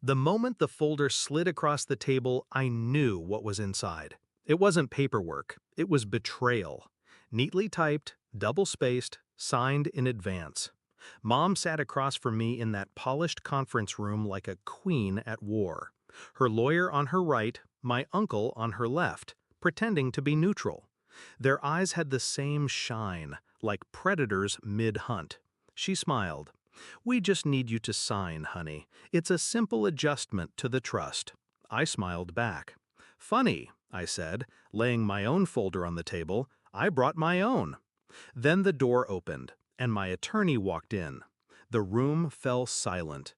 The moment the folder slid across the table, I knew what was inside. It wasn't paperwork, it was betrayal. Neatly typed, double-spaced, signed in advance. Mom sat across from me in that polished conference room like a queen at war. Her lawyer on her right, my uncle on her left, pretending to be neutral. Their eyes had the same shine, like predators mid-hunt. She smiled. "We just need you to sign, honey. It's a simple adjustment to the trust." I smiled back. "Funny," I said, laying my own folder on the table. "I brought my own." Then the door opened, and my attorney walked in. The room fell silent.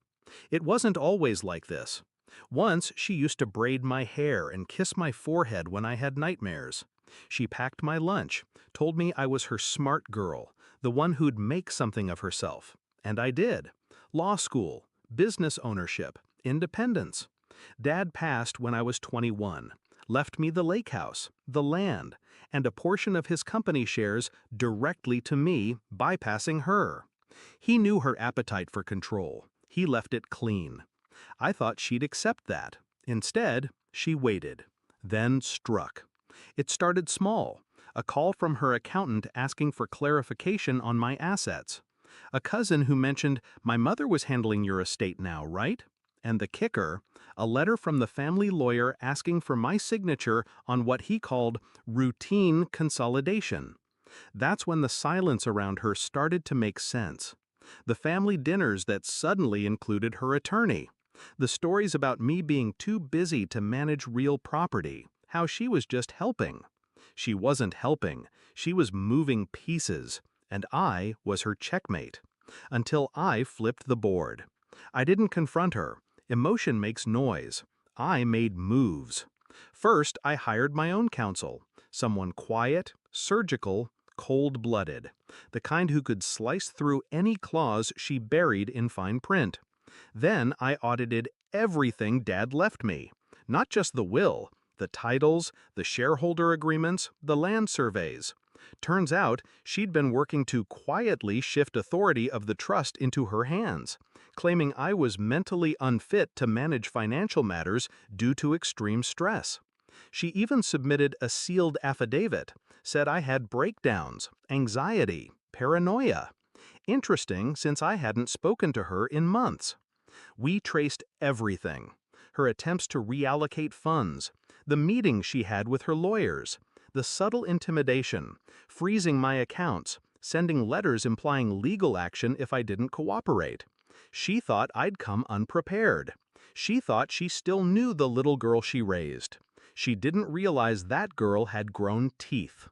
It wasn't always like this. Once she used to braid my hair and kiss my forehead when I had nightmares. She packed my lunch, told me I was her smart girl, the one who'd make something of herself. And I did. Law school, business ownership, independence. Dad passed when I was 21, left me the lake house, the land, and a portion of his company shares directly to me, bypassing her. He knew her appetite for control. He left it clean. I thought she'd accept that. Instead, she waited, then struck. It started small, a call from her accountant asking for clarification on my assets. A cousin who mentioned, "My mother was handling your estate now, right?" And the kicker, a letter from the family lawyer asking for my signature on what he called routine consolidation. That's when the silence around her started to make sense. The family dinners that suddenly included her attorney. The stories about me being too busy to manage real property, how she was just helping. She wasn't helping, she was moving pieces, and I was her checkmate. Until I flipped the board. I didn't confront her. Emotion makes noise. I made moves. First, I hired my own counsel, someone quiet, surgical, cold-blooded, the kind who could slice through any clause she buried in fine print. Then I audited everything Dad left me, not just the will, the titles, the shareholder agreements, the land surveys. Turns out she'd been working to quietly shift authority of the trust into her hands, claiming I was mentally unfit to manage financial matters due to extreme stress. She even submitted a sealed affidavit, said I had breakdowns, anxiety, paranoia. Interesting, since I hadn't spoken to her in months. We traced everything. Her attempts to reallocate funds, the meetings she had with her lawyers, the subtle intimidation, freezing my accounts, sending letters implying legal action if I didn't cooperate. She thought I'd come unprepared. She thought she still knew the little girl she raised. She didn't realize that girl had grown teeth.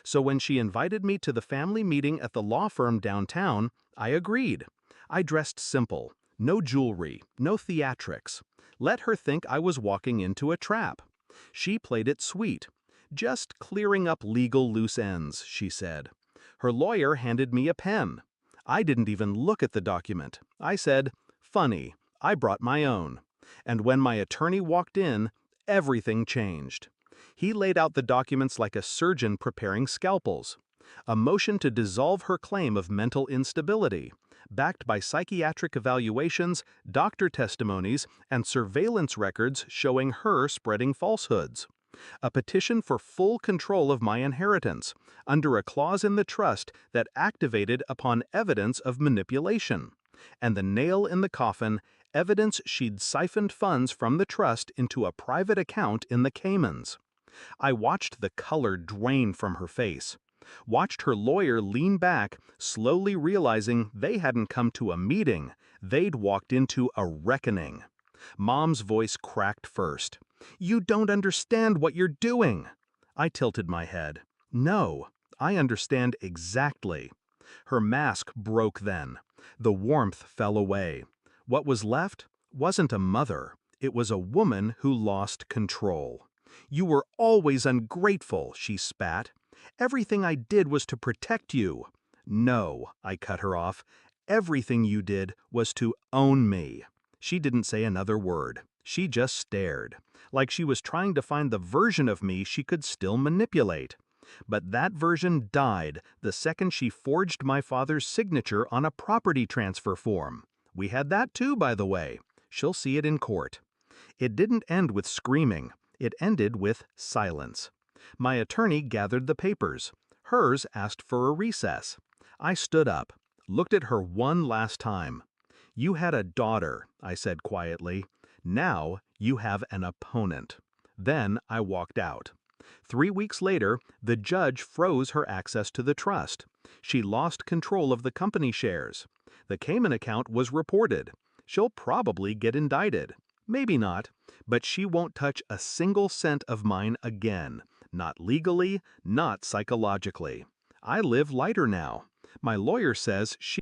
So when she invited me to the family meeting at the law firm downtown, I agreed. I dressed simple, no jewelry, no theatrics. Let her think I was walking into a trap. She played it sweet. "Just clearing up legal loose ends," she said. Her lawyer handed me a pen. I didn't even look at the document. I said, "Funny, I brought my own." And when my attorney walked in, everything changed. He laid out the documents like a surgeon preparing scalpels. A motion to dissolve her claim of mental instability, backed by psychiatric evaluations, doctor testimonies, and surveillance records showing her spreading falsehoods. A petition for full control of my inheritance, under a clause in the trust that activated upon evidence of manipulation. And the nail in the coffin, evidence she'd siphoned funds from the trust into a private account in the Caymans. I watched the color drain from her face. Watched her lawyer lean back, slowly realizing they hadn't come to a meeting, they'd walked into a reckoning. Mom's voice cracked first. "You don't understand what you're doing." I tilted my head. "No, I understand exactly." Her mask broke then. The warmth fell away. What was left wasn't a mother. It was a woman who lost control. "You were always ungrateful," she spat. "Everything I did was to protect you." "No," I cut her off. "Everything you did was to own me." She didn't say another word. She just stared, like she was trying to find the version of me she could still manipulate. But that version died the second she forged my father's signature on a property transfer form. We had that too, by the way. She'll see it in court. It didn't end with screaming. It ended with silence. My attorney gathered the papers. Hers asked for a recess. I stood up, looked at her one last time. "You had a daughter," I said quietly. "Now you have an opponent." Then I walked out. 3 weeks later, the judge froze her access to the trust. She lost control of the company shares. The Cayman account was reported. She'll probably get indicted. Maybe not, but she won't touch a single cent of mine again. Not legally, not psychologically. I live lighter now. My lawyer says she